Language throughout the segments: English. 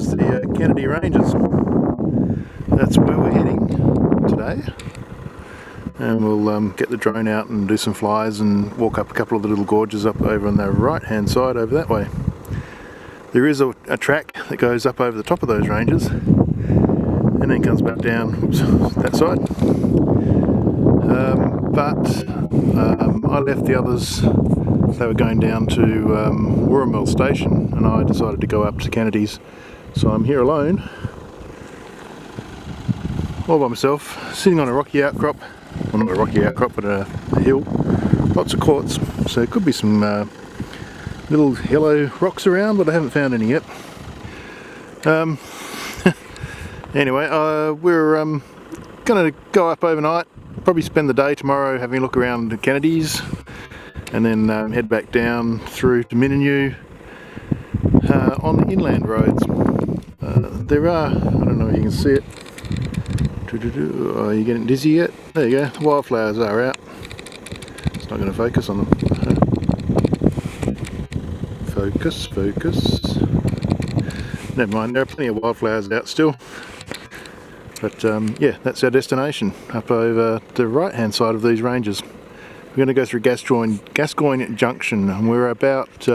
is the Kennedy Ranges. That's where we're heading today, and we'll get the drone out and do some flies and walk up a couple of the little gorges up over on the right hand side over that way. There is a track that goes up over the top of those ranges and then comes back down that side. But I left the others. They were going down to Wurrumel Station, and I decided to go up to Kennedy's. So I'm here alone, all by myself, sitting on a rocky outcrop. Well, not a rocky outcrop, but a hill. Lots of quartz, so there could be some little yellow rocks around, but I haven't found any yet. Anyway, we're going to go up overnight, probably spend the day tomorrow having a look around the Kennedy's, and then head back down through to Mininu on the inland roads. There are, I don't know if you can see it. Are you getting dizzy yet? There you go, the wildflowers are out. It's not going to focus on them. Focus. Never mind, there are plenty of wildflowers out still. But yeah, that's our destination, up over the right hand side of these ranges. We're going to go through Gascoigne Junction, and we're about,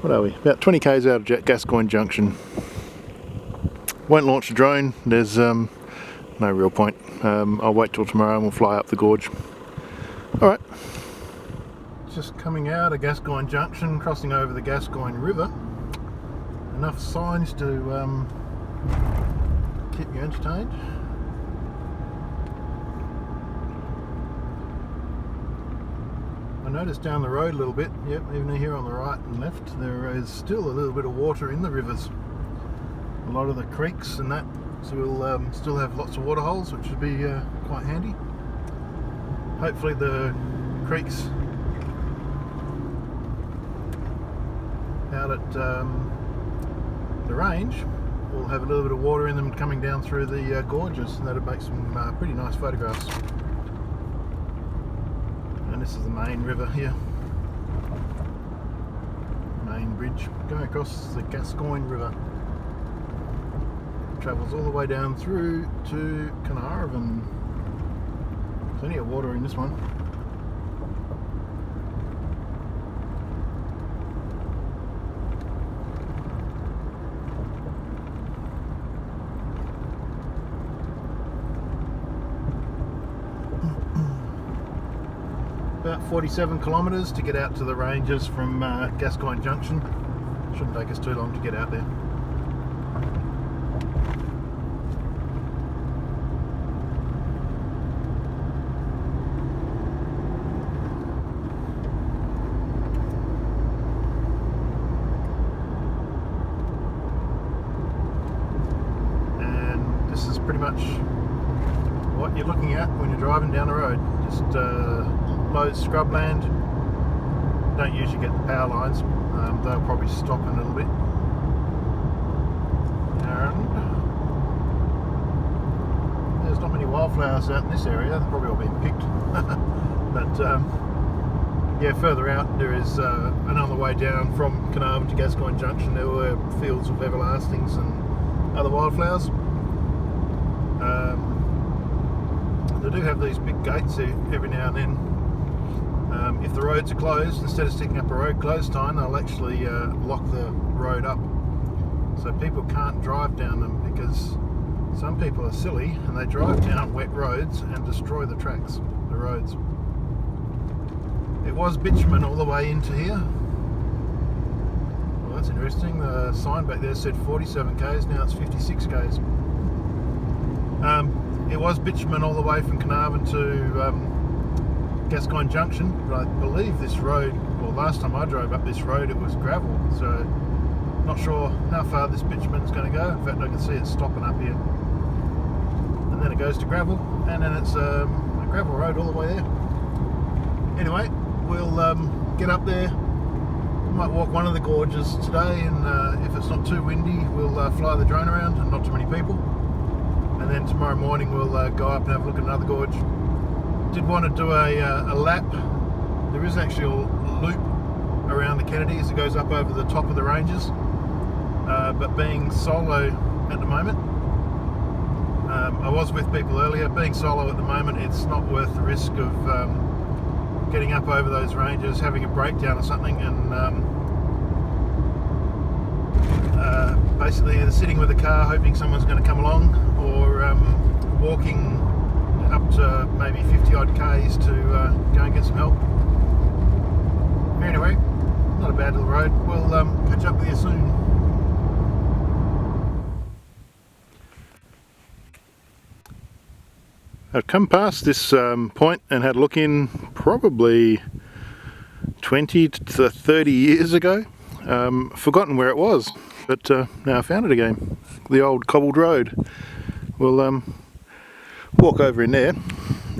what are we? About 20 k's out of Gascoigne Junction. Won't launch the drone, there's no real point. I'll wait till tomorrow and we'll fly up the gorge. Alright. Just coming out of Gascoigne Junction, crossing over the Gascoigne River. Enough signs to keep you entertained. I noticed down the road a little bit, yep, even here on the right and left, there is still a little bit of water in the rivers. A lot of the creeks and that, so we'll still have lots of water holes, which should be quite handy. Hopefully the creeks out at the range will have a little bit of water in them coming down through the gorges, and that'll make some pretty nice photographs. And this is the main river here, main bridge going across the Gascoigne River. Travels all the way down through to Carnarvon. Plenty of water in this one. About 47 kilometres to get out to the ranges from Gascoigne Junction. Shouldn't take us too long to get out there. And this is pretty much what you're looking at when you're driving down the road. Just low scrubland. Don't usually get the power lines, they'll probably stop in a little bit. And there's not many wildflowers out in this area, they've probably all been picked. But yeah, further out there is, and on the way down from Carnarvon to Gascoigne Junction, there were fields of everlastings and other wildflowers. They do have these big gates here every now and then. If the roads are closed, instead of sticking up a road closed sign, they'll actually lock the road up, so people can't drive down them, because some people are silly and they drive down wet roads and destroy the tracks, the roads. It was bitumen all the way into here. Well, that's interesting. The sign back there said 47 k's, now it's 56 k's. It was bitumen all the way from Carnarvon to Gascoigne Junction, but I believe this road, well, last time I drove up this road it was gravel, so not sure how far this bitumen is going to go. In fact, I can see it stopping up here, and then it goes to gravel, and then it's a gravel road all the way there. Anyway, we'll get up there. Might walk one of the gorges today, and if it's not too windy, we'll fly the drone around and not too many people. And then tomorrow morning we'll go up and have a look at another gorge. Did want to do a lap. There is actually a loop around the Kennedys that goes up over the top of the ranges. but being solo at the moment, I was with people earlier. Being solo at the moment, it's not worth the risk of getting up over those ranges, having a breakdown or something, and basically either sitting with a car hoping someone's going to come along, or walking up to maybe 50 odd k's to go and get some help. Anyway, not a bad little road. We'll catch up with you soon. I've come past this point and had a look in probably 20 to 30 years ago. Forgotten where it was, but now I found it again. The old cobbled road. We'll walk over in there.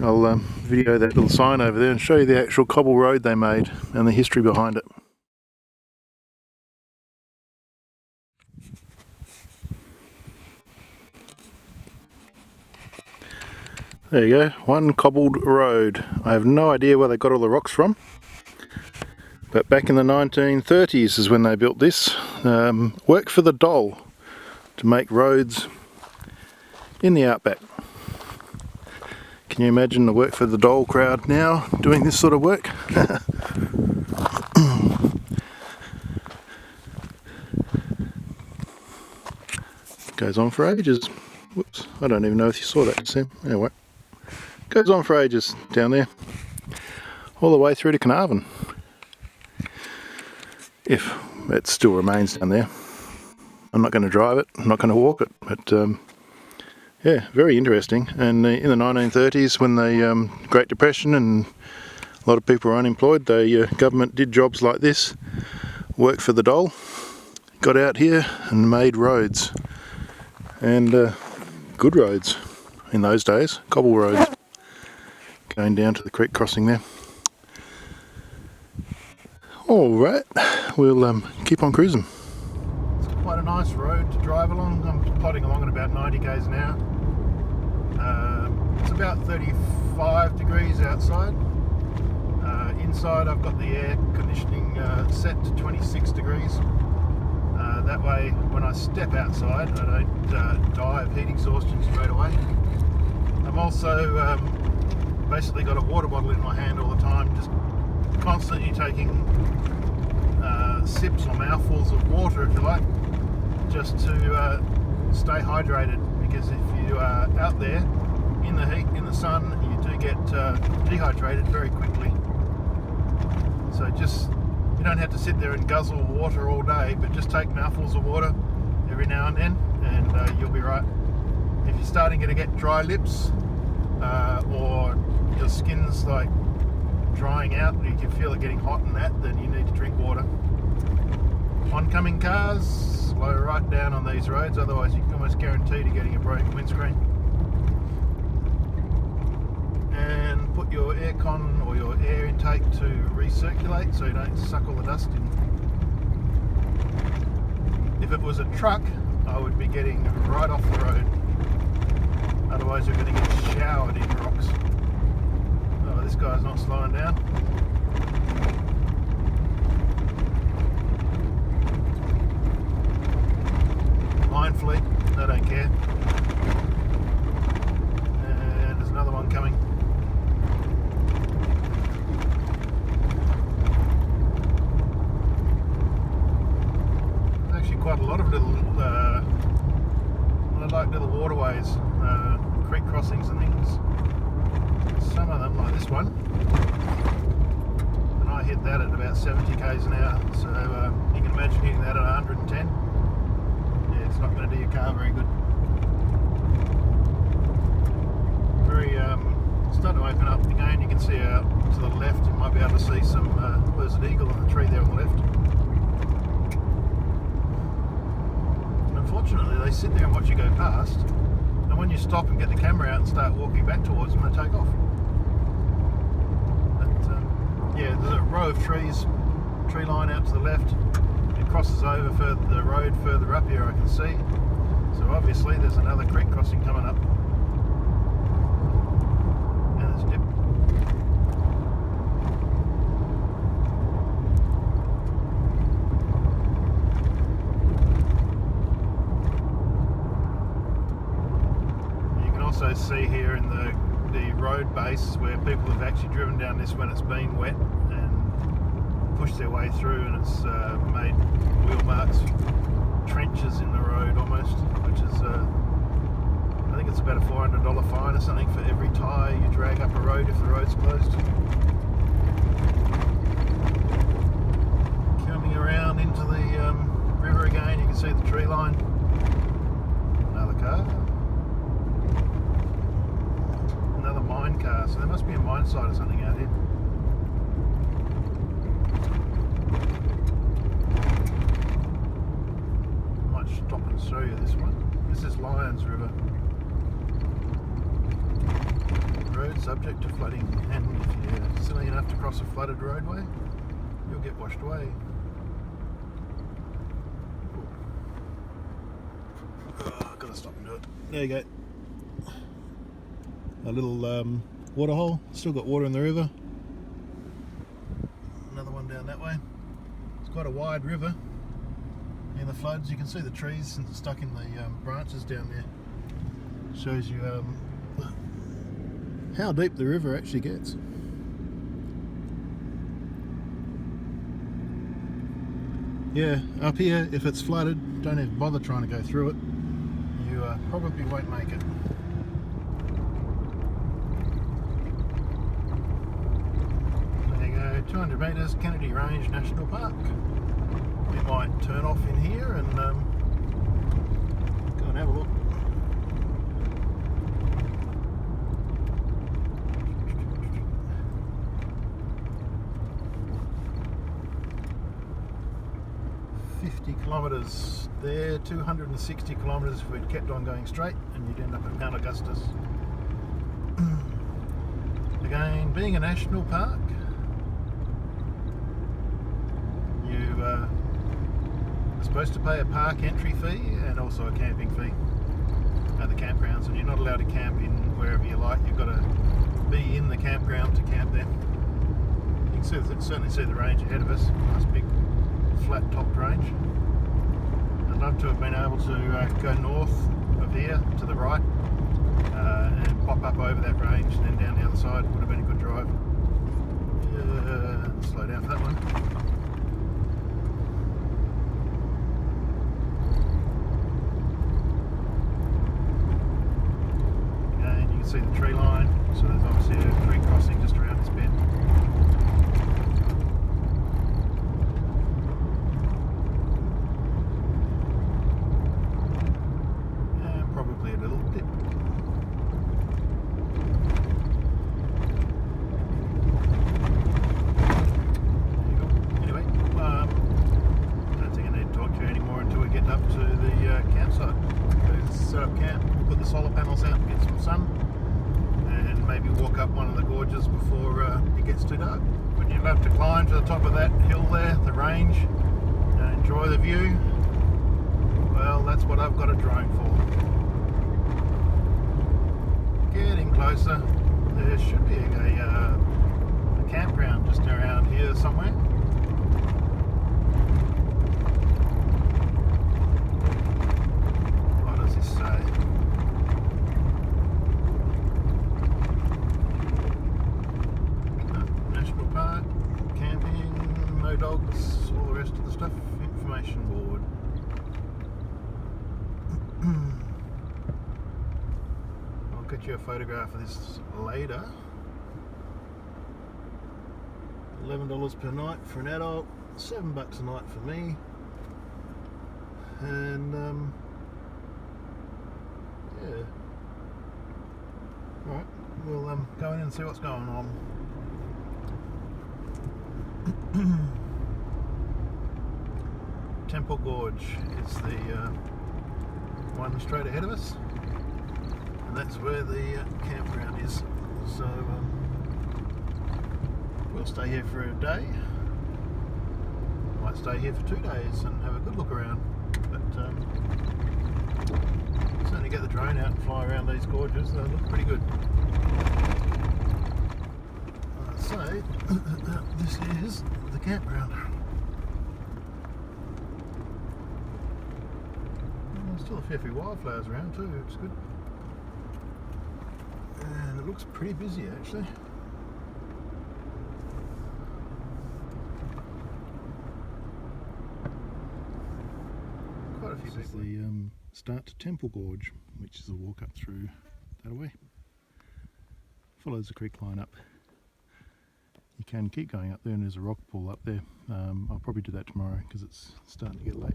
I'll video that little sign over there and show you the actual cobble road they made and the history behind it. There you go, one cobbled road. I have no idea where they got all the rocks from, but back in the 1930s is when they built this. Worked for the dole to make roads in the outback. Can you imagine the work for the dole crowd now doing this sort of work? Goes on for ages. Whoops, I don't even know if you saw that, Sam. Anyway, goes on for ages down there, all the way through to Carnarvon, if it still remains down there. I'm not going to drive it, I'm not going to walk it, but yeah, very interesting. And in the 1930s, when the Great Depression and a lot of people were unemployed, the government did jobs like this, worked for the dole, got out here and made roads, and good roads in those days, cobble roads, going down to the creek crossing there. Alright, we'll keep on cruising. It's quite a nice road to drive along. I'm plodding along at about 90 k's an hour. It's about 35 degrees outside. Inside I've got the air conditioning set to 26 degrees. That way when I step outside I don't die of heat exhaustion straight away. I'm also basically got a water bottle in my hand all the time, just constantly taking sips or mouthfuls of water, if you like, just to stay hydrated, because if you are out there in the heat, in the sun, you do get dehydrated very quickly. So just, you don't have to sit there and guzzle water all day, but just take mouthfuls of water every now and then, and you'll be right. If you're starting to get dry lips, or your skin's like drying out, and you can feel it getting hot and that, then you need to drink water. Oncoming cars, slow right down on these roads, otherwise you can almost guarantee to getting a broken windscreen. And put your aircon or your air intake to recirculate so you don't suck all the dust in. If it was a truck, I would be getting right off the road. Otherwise you're going to get showered in rocks. Oh, this guy's not slowing down. Line fleet, they don't care. And there's another one coming. There's actually quite a lot of little, like little waterways, creek crossings and things. Some of them, like this one, and I hit that at about 70 k's an hour, so you can imagine hitting that at 110. Yeah, it's not going to do your car very good. Very, starting to open up again. You can see out to the left, you might be able to see some Buzzard Eagle on the tree there on the left. And unfortunately, they sit there and watch you go past, and when you stop and get the camera out and start walking back towards them, they take off. Yeah, there's a row of trees, tree line out to the left. It crosses over further, the road further up here I can see. So obviously there's another creek crossing coming up. And there's a dip. see here in the road base where people have actually driven down this when it's been wet and pushed their way through, and it's made wheel marks, trenches in the road almost, which is I think it's about a $400 fine or something for every tyre you drag up a road if the road's closed. Coming around into the river again, you can see the tree line. Another car. Another mine car, so there must be a mine site or something out here. Might stop and show you this one. This is Lions River. Road subject to flooding, and if you're silly enough to cross a flooded roadway, you'll get washed away. Oh, gotta stop and do it. There you go. A little water hole. Still got water in the river. Another one down that way. It's quite a wide river. In the floods, you can see the trees stuck in the branches down there. Shows you how deep the river actually gets. Yeah, up here, if it's flooded, don't even bother trying to go through it. You probably won't make it. There you go, 200 metres, Kennedy Range National Park. We might turn off in here and go and have a look. Kilometres there, 260 kilometres if we'd kept on going straight, and you'd end up at Mount Augustus. Again, being a national park, you are supposed to pay a park entry fee and also a camping fee at the campgrounds, and you're not allowed to camp in wherever you like. You've got to be in the campground to camp there. You can certainly see the range ahead of us. Nice big flat topped range. I'd love to have been able to go north of here to the right and pop up over that range and then down the other side. Would have been a good drive. Slow down for that one. Again, you can see the tree line, so there's obviously a tree crossing just around this bend. Probably a little dip. Anyway, I don't think I need to talk to you anymore until we get up to the campsite. Let's set up camp, put the solar panels out, get some sun, and maybe walk up one of the gorges before it gets too dark. Would you love to climb to the top of that hill there, the range, and enjoy the view? Well, that's what I've got a drone for. Getting closer. There should be a campground just around here somewhere. What does this say? National Park, camping, no dogs, all the rest of the stuff. Information board. Get you a photograph of this later. $11 per night for an adult, $7 a night for me, and yeah. Alright, we'll go in and see what's going on. Temple Gorge is the one straight ahead of us. And that's where the campground is. So we'll stay here for a day. Might stay here for 2 days and have a good look around. But certainly get the drone out and fly around these gorges. They look pretty good. I'd say this is the campground. There's still a fair few wildflowers around too. It's good. looks pretty busy actually. Quite a few people. This is the start to Temple Gorge, which is a walk up through that way. Follows the creek line up. You can keep going up there, and there's a rock pool up there. I'll probably do that tomorrow because it's starting to get late.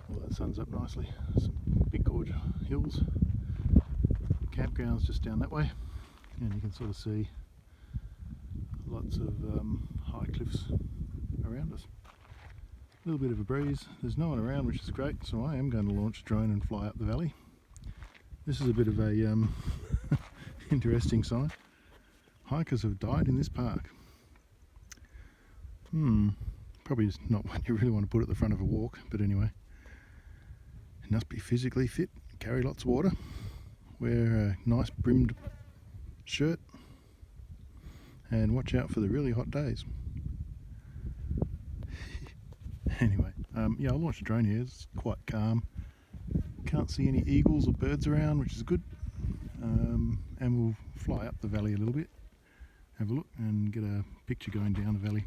Although the sun's up nicely. Some big gorge hills. Campgrounds just down that way, and you can sort of see lots of high cliffs around us. A little bit of a breeze. There's no one around, which is great, so I am going to launch a drone and fly up the valley. This is a bit of a interesting sign. Hikers have died in this park. Probably not what you really want to put at the front of a walk, but anyway. You must be physically fit, carry lots of water, wear a nice brimmed shirt, and watch out for the really hot days. Anyway, yeah, I'll launch a drone here. It's quite calm. Can't see any eagles or birds around, which is good. And we'll fly up the valley a little bit, have a look and get a picture going down the valley.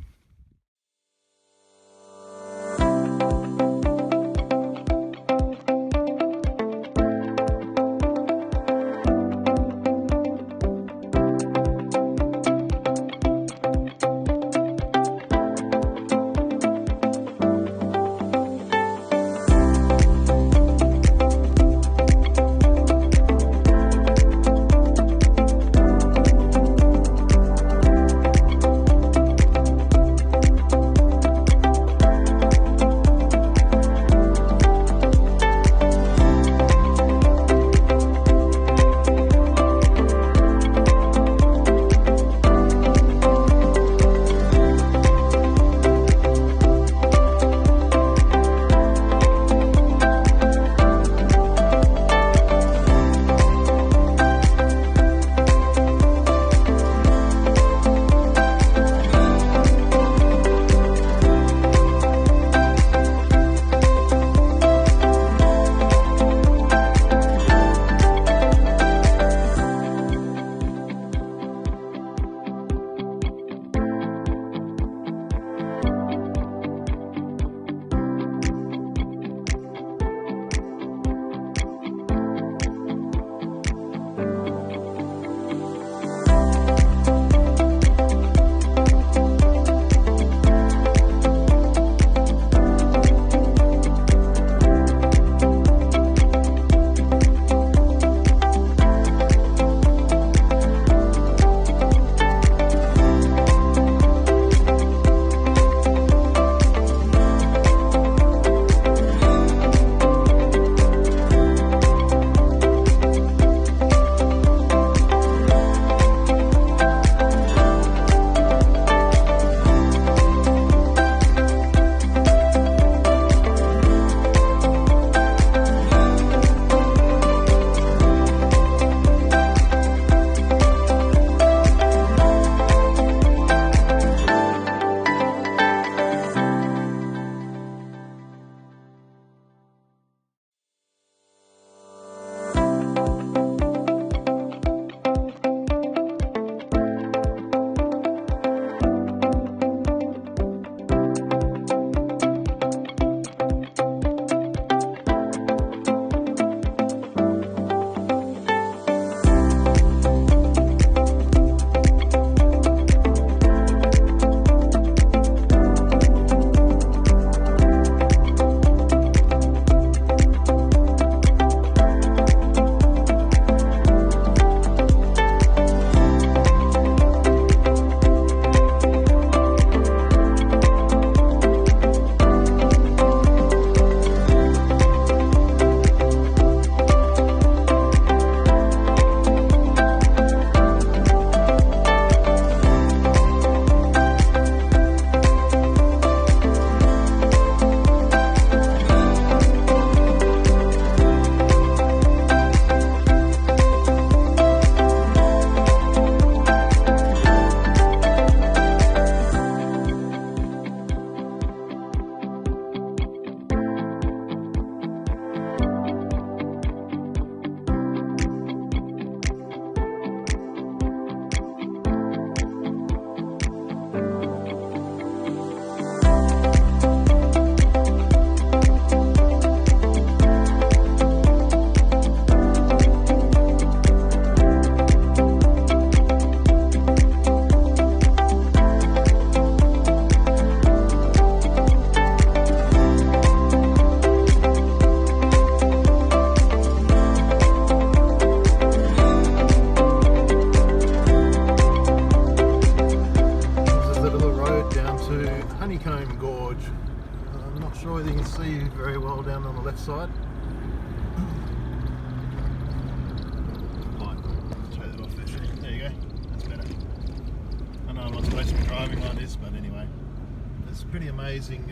the road down to Honeycomb Gorge. I'm not sure whether you can see very well down on the left side. Might take that off actually. There you go, that's better. I know I'm not supposed to be driving like this, but anyway, it's pretty amazing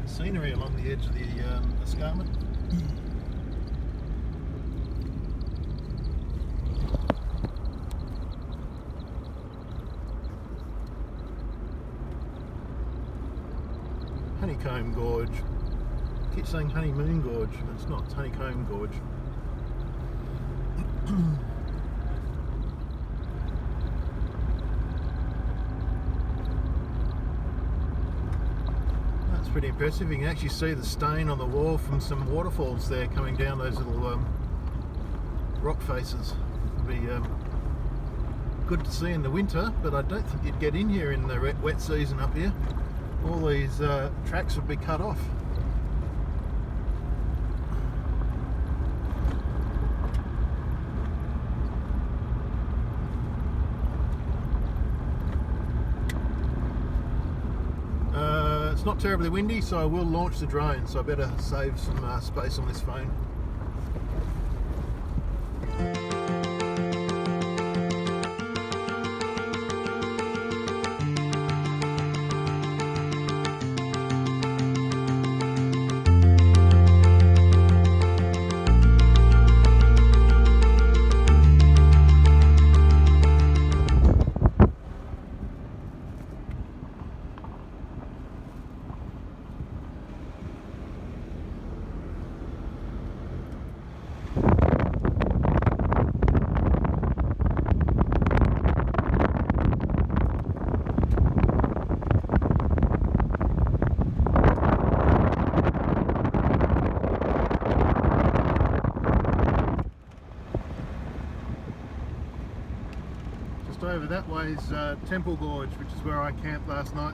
scenery along the edge of the escarpment. Honeycomb Gorge. I keep saying Honeymoon Gorge, but it's not, it's Honeycomb Gorge. That's pretty impressive. You can actually see the stain on the wall from some waterfalls there coming down those little rock faces. It'll be good to see in the winter, but I don't think you'd get in here in the wet season up here. All these tracks would be cut off. It's not terribly windy, so I will launch the drone, so I better save some space on this phone. Over that way is Temple Gorge, which is where I camped last night,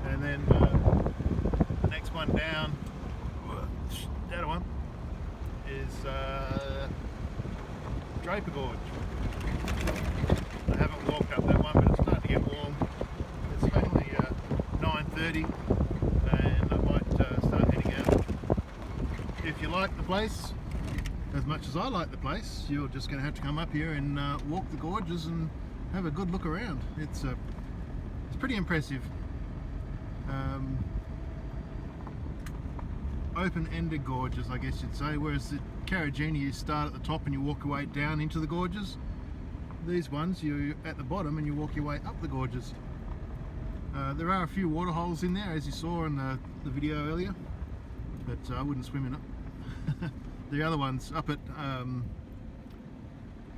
and then the next one down, that one, is Draper Gorge. I haven't walked up that one, but it's starting to get warm. It's only 9:30 and I might start heading out. If you like the place as much as I like the place, you're just going to have to come up here and walk the gorges and have a good look around. It's pretty impressive. Open-ended gorges, I guess you'd say, whereas the Carragini you start at the top and you walk your way down into the gorges. These ones, you're at the bottom and you walk your way up the gorges. There are a few water holes in there, as you saw in the video earlier, but I wouldn't swim in it. The other ones up at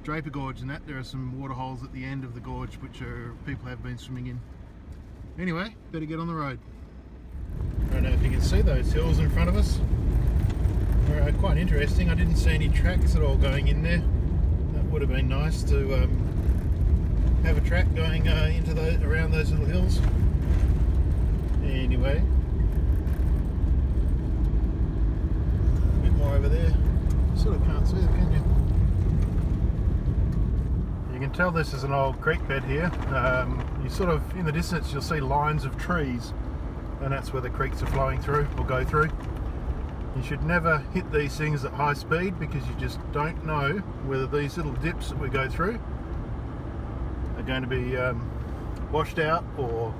Draper Gorge and that, there are some water holes at the end of the gorge which people have been swimming in. Anyway, better get on the road. I don't know if you can see those hills in front of us. They're quite interesting. I didn't see any tracks at all going in there. That would have been nice to have a track going into around those little hills. Anyway. More over there, sort of can't see it, can you? You can tell this is an old creek bed here. You sort of, in the distance, you'll see lines of trees, and that's where the creeks are flowing through or go through. You should never hit these things at high speed because you just don't know whether these little dips that we go through are going to be washed out or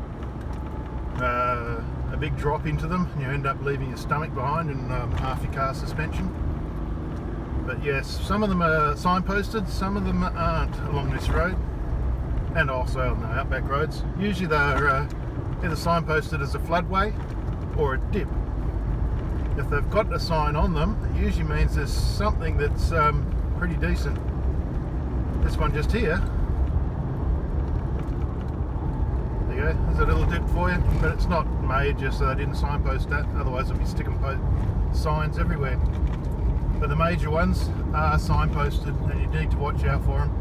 a big drop into them, and you end up leaving your stomach behind and half your car suspension. But yes, some of them are signposted, some of them aren't along this road, and also on the outback roads. Usually they're either signposted as a floodway or a dip. If they've got a sign on them, it usually means there's something that's pretty decent. This one just here, there you go, there's a little dip for you, but it's not major, so they didn't signpost that, otherwise they'd be sticking signs everywhere. But the major ones are signposted and you need to watch out for them.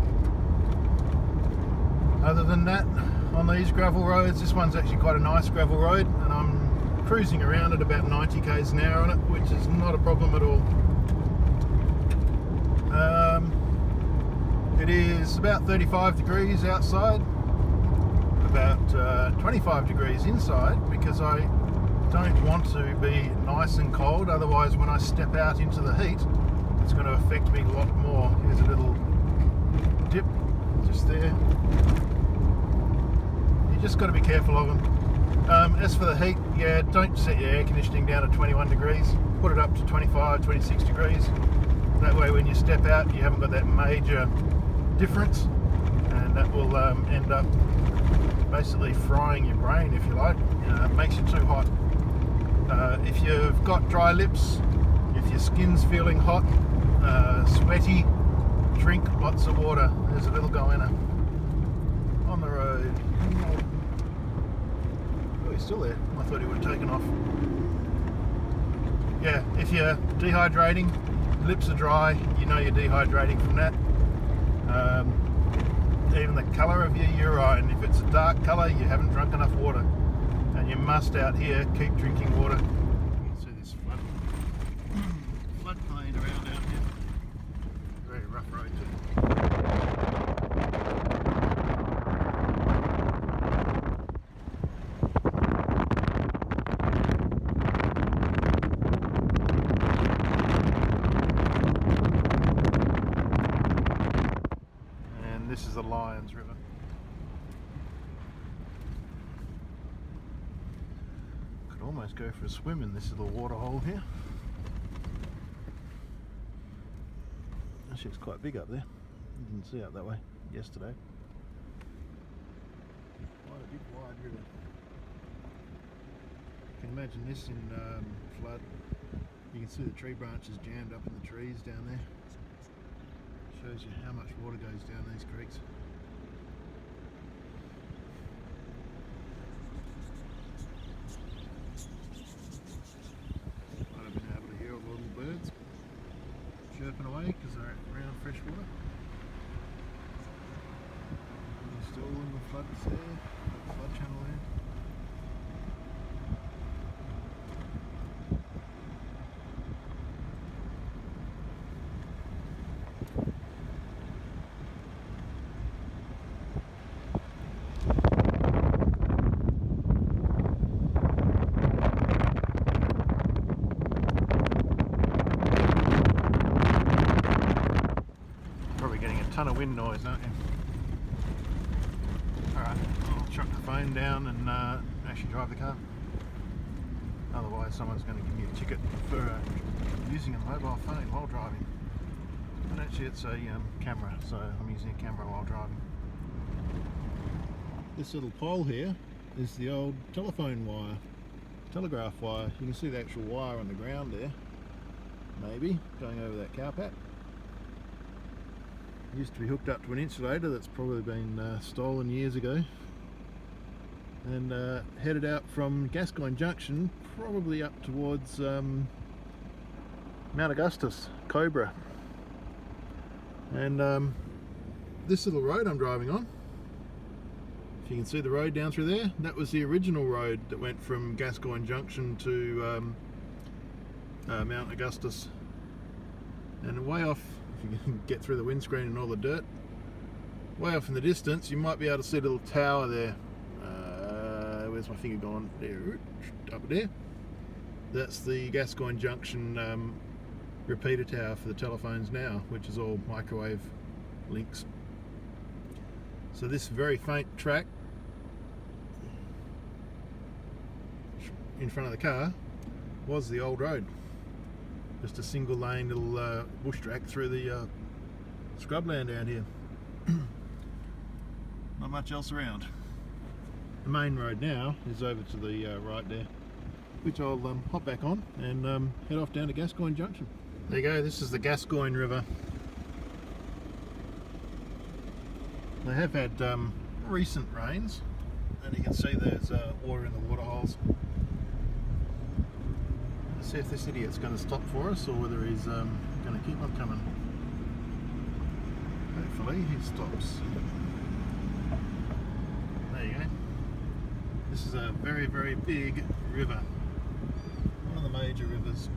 Other than that, on these gravel roads, this one's actually quite a nice gravel road, and I'm cruising around at about 90 k's an hour on it, which is not a problem at all. It is about 35 degrees outside, about 25 degrees inside because I don't want to be nice and cold, otherwise when I step out into the heat it's going to affect me a lot more. Here's a little dip just there. You just got to be careful of them. As for the heat, yeah, don't set your air conditioning down to 21 degrees. Put it up to 25, 26 degrees. That way when you step out you haven't got that major difference, and that will end up basically frying your brain, if you like. It makes you too hot. If you've got dry lips, if your skin's feeling hot, sweaty, drink lots of water. There's a little goanna on the road. Oh, he's still there. I thought he would have taken off. Yeah, if you're dehydrating, lips are dry, you know you're dehydrating from that. Even the colour of your urine, if it's a dark colour, you haven't drunk enough water. And you must out here keep drinking water. You can see this floodplain around out here. Very rough road too. And this is the Lions River. Almost go for a swim in this little water hole here. Actually, it's quite big up there. You didn't see out that way yesterday. Quite a big wide river. You can imagine this in flood. You can see the tree branches jammed up in the trees down there. Shows you how much water goes down these creeks. Birds chirping away because they're around fresh water. They're still in the floods there, flood channel there. Ton of wind noise, aren't you? Alright, I'll chuck the phone down and actually drive the car. Otherwise someone's going to give me a ticket for using a mobile phone while driving. But actually it's a camera, so I'm using a camera while driving. This little pole here is the old telephone wire, telegraph wire. You can see the actual wire on the ground there, maybe, going over that car path. Used to be hooked up to an insulator that's probably been stolen years ago, and headed out from Gascoigne Junction probably up towards Mount Augustus, Cobra. And this little road I'm driving on, if you can see the road down through there, that was the original road that went from Gascoigne Junction to Mount Augustus. And way off, if you can get through the windscreen and all the dirt, way off in the distance you might be able to see a little tower there. Where's my finger gone? There, up there. That's the Gascoigne Junction repeater tower for the telephones now, which is all microwave links. So this very faint track in front of the car was the old road. Just a single lane little bush track through the scrubland down here. Not much else around. The main road now is over to the right there, which I'll hop back on and head off down to Gascoigne Junction. There you go, this is the Gascoigne River. They have had recent rains, and you can see there's water in the water holes. Let's see if this idiot's going to stop for us or whether he's going to keep on coming. Hopefully he stops. There you go. This is a very, very big river. One of the major rivers